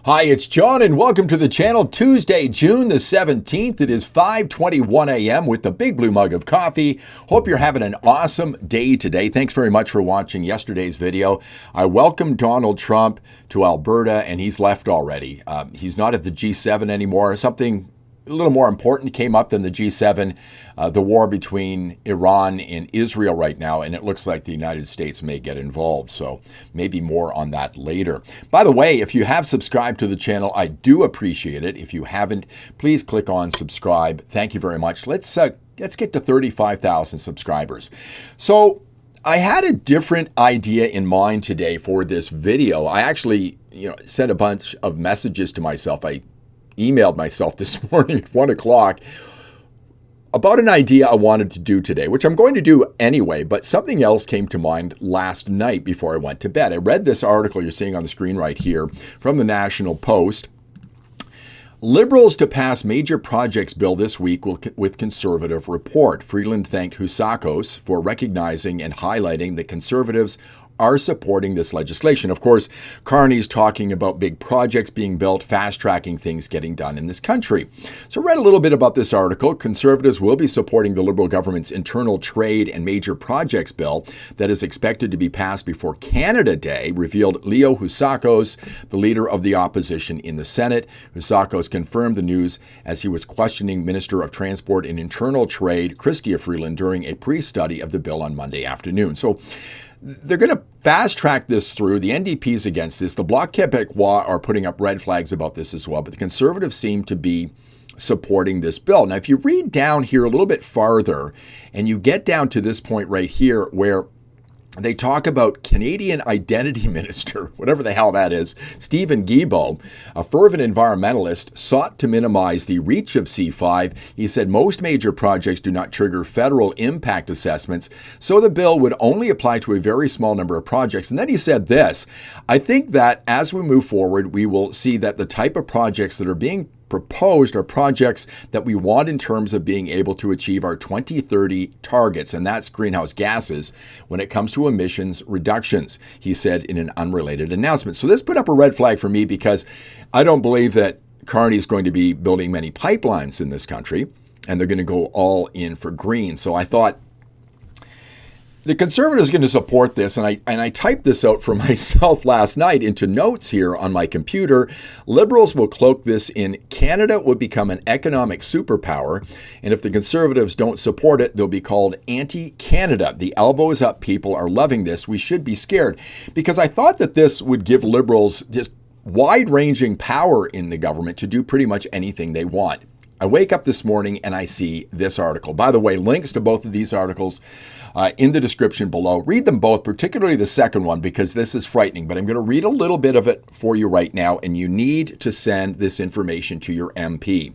Hi, it's John, and welcome to the channel. Tuesday, June the 17th. It is 5:21 a.m. with the big blue mug of coffee. Hope you're having an awesome day today. Thanks very much for watching yesterday's video. I welcomed Donald Trump to Alberta, and he's left already. He's not at the G7 anymore. Something a little more important came up than the G7, the war between Iran and Israel right now, and it looks like the United States may get involved, so maybe more on that later. By the way, if you have subscribed to the channel, I do appreciate it. If you haven't, please click on subscribe. Thank you very much. Let's get to 35,000 subscribers. So I had a different idea in mind today for this video. I actually, sent a bunch of messages to myself. I emailed myself this morning at 1 o'clock about an idea I wanted to do today, which I'm going to do anyway, but something else came to mind last night before I went to bed. I read this article you're seeing on the screen right here from the National Post. Liberals to pass major projects bill this week with conservative report. Freeland thanked Husakos for recognizing and highlighting that conservatives are supporting this legislation. Of course, Carney's talking about big projects being built, fast-tracking things getting done in this country. So I read a little bit about this article. Conservatives will be supporting the Liberal government's internal trade and major projects bill that is expected to be passed before Canada Day, revealed Leo Husakos, the leader of the opposition in the Senate. Husakos confirmed the news as he was questioning Minister of Transport and Internal Trade, Chrystia Freeland, during a pre-study of the bill on Monday afternoon. So they're going to fast track this through. The NDP's against this. The Bloc Québécois are putting up red flags about this as well. But the Conservatives seem to be supporting this bill. Now, if you read down here a little bit farther and you get down to this point right here where they talk about Canadian Identity Minister, whatever the hell that is, Stephen Guilbeault, a fervent environmentalist, sought to minimize the reach of C5. He said most major projects do not trigger federal impact assessments, so the bill would only apply to a very small number of projects. And then he said this: I think that as we move forward, we will see that the type of projects that are being proposed are projects that we want in terms of being able to achieve our 2030 targets, and that's greenhouse gases when it comes to emissions reductions, he said in an unrelated announcement. So this put up a red flag for me because I don't believe that Carney is going to be building many pipelines in this country, and they're going to go all in for green. So I thought the Conservatives are going to support this, and I typed this out for myself last night into notes here on my computer. Liberals will cloak this in Canada would become an economic superpower, and if the Conservatives don't support it, they'll be called anti-Canada. The elbows up people are loving this. We should be scared, because I thought that this would give Liberals just wide-ranging power in the government to do pretty much anything they want. I wake up this morning and I see this article. By the way, links to both of these articles in the description below. Read them both, particularly the second one, because this is frightening. But I'm going to read a little bit of it for you right now, and you need to send this information to your MP.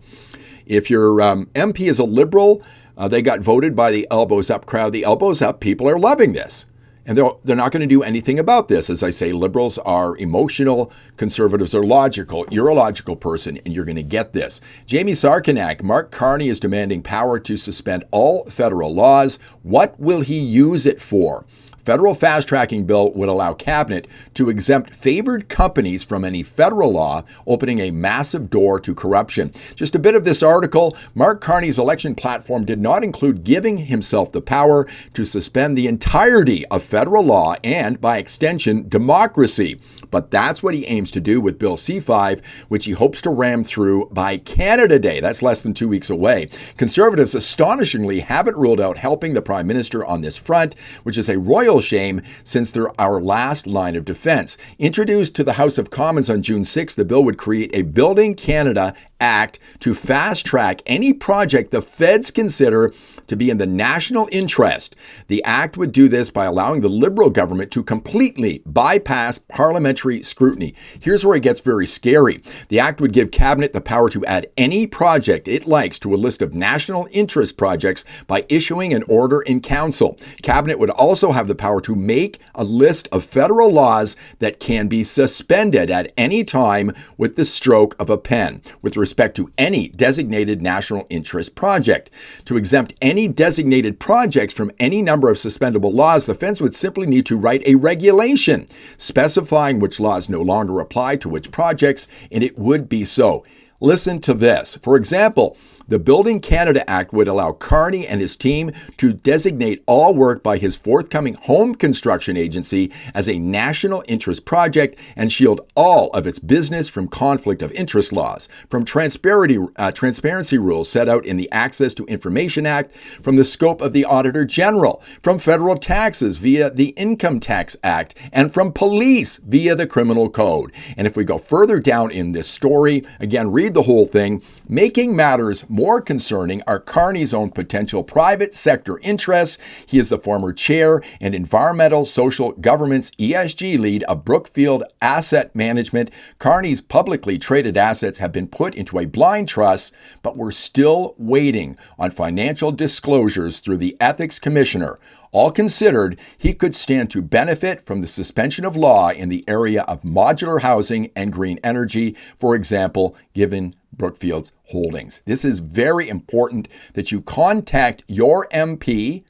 If your MP is a Liberal, they got voted by the Elbows Up crowd. The Elbows Up people are loving this. And they're not going to do anything about this. As I say, Liberals are emotional, Conservatives are logical. You're a logical person, and you're going to get this. Jamie Sarkanak, Mark Carney is demanding power to suspend all federal laws. What will he use it for? Federal fast-tracking bill would allow cabinet to exempt favored companies from any federal law, opening a massive door to corruption. Just a bit of this article. Mark Carney's election platform did not include giving himself the power to suspend the entirety of federal law and, by extension, democracy. But that's what he aims to do with Bill C5, which he hopes to ram through by Canada Day. That's less than 2 weeks away. Conservatives astonishingly haven't ruled out helping the Prime Minister on this front, which is a royal shame since they're our last line of defense. Introduced to the House of Commons on June 6th, the bill would create a Building Canada Act to fast-track any project the feds consider to be in the national interest. The act would do this by allowing the Liberal government to completely bypass parliamentary scrutiny. Here's where it gets very scary. The act would give Cabinet the power to add any project it likes to a list of national interest projects by issuing an order in council. Cabinet would also have the power power to make a list of federal laws that can be suspended at any time with the stroke of a pen with respect to any designated national interest project. To exempt any designated projects from any number of suspendable laws, the feds would simply need to write a regulation specifying which laws no longer apply to which projects, and it would be so. Listen to this. For example, the Building Canada Act would allow Carney and his team to designate all work by his forthcoming home construction agency as a national interest project and shield all of its business from conflict of interest laws, from transparency rules set out in the Access to Information Act, from the scope of the Auditor General, from federal taxes via the Income Tax Act, and from police via the Criminal Code. And if we go further down in this story, again, read the whole thing, making matters more concerning are Carney's own potential private sector interests. He is the former chair and environmental social government's ESG lead of Brookfield Asset Management. Carney's publicly traded assets have been put into a blind trust, but we're still waiting on financial disclosures through the ethics commissioner. All considered, he could stand to benefit from the suspension of law in the area of modular housing and green energy, for example, given Brookfield's holdings. This is very important that you contact your MP,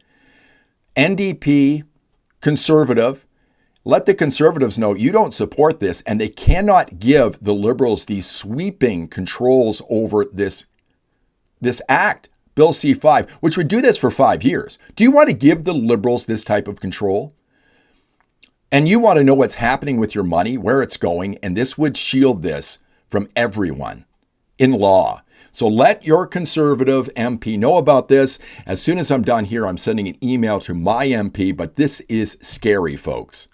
NDP, Conservative. Let the Conservatives know you don't support this, and they cannot give the Liberals these sweeping controls over this act. Bill C-5, which would do this for 5 years. Do you want to give the Liberals this type of control? And you want to know what's happening with your money, where it's going, and this would shield this from everyone in law. So let your Conservative MP know about this. As soon as I'm done here, I'm sending an email to my MP, but this is scary, folks.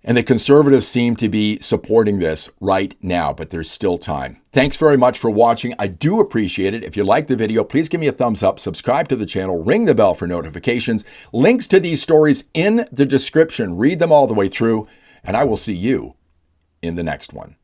And the Conservatives seem to be supporting this right now, but there's still time. Thanks very much for watching. I do appreciate it. If you like the video, please give me a thumbs up, subscribe to the channel, ring the bell for notifications. Links to these stories in the description. Read them all the way through, and I will see you in the next one.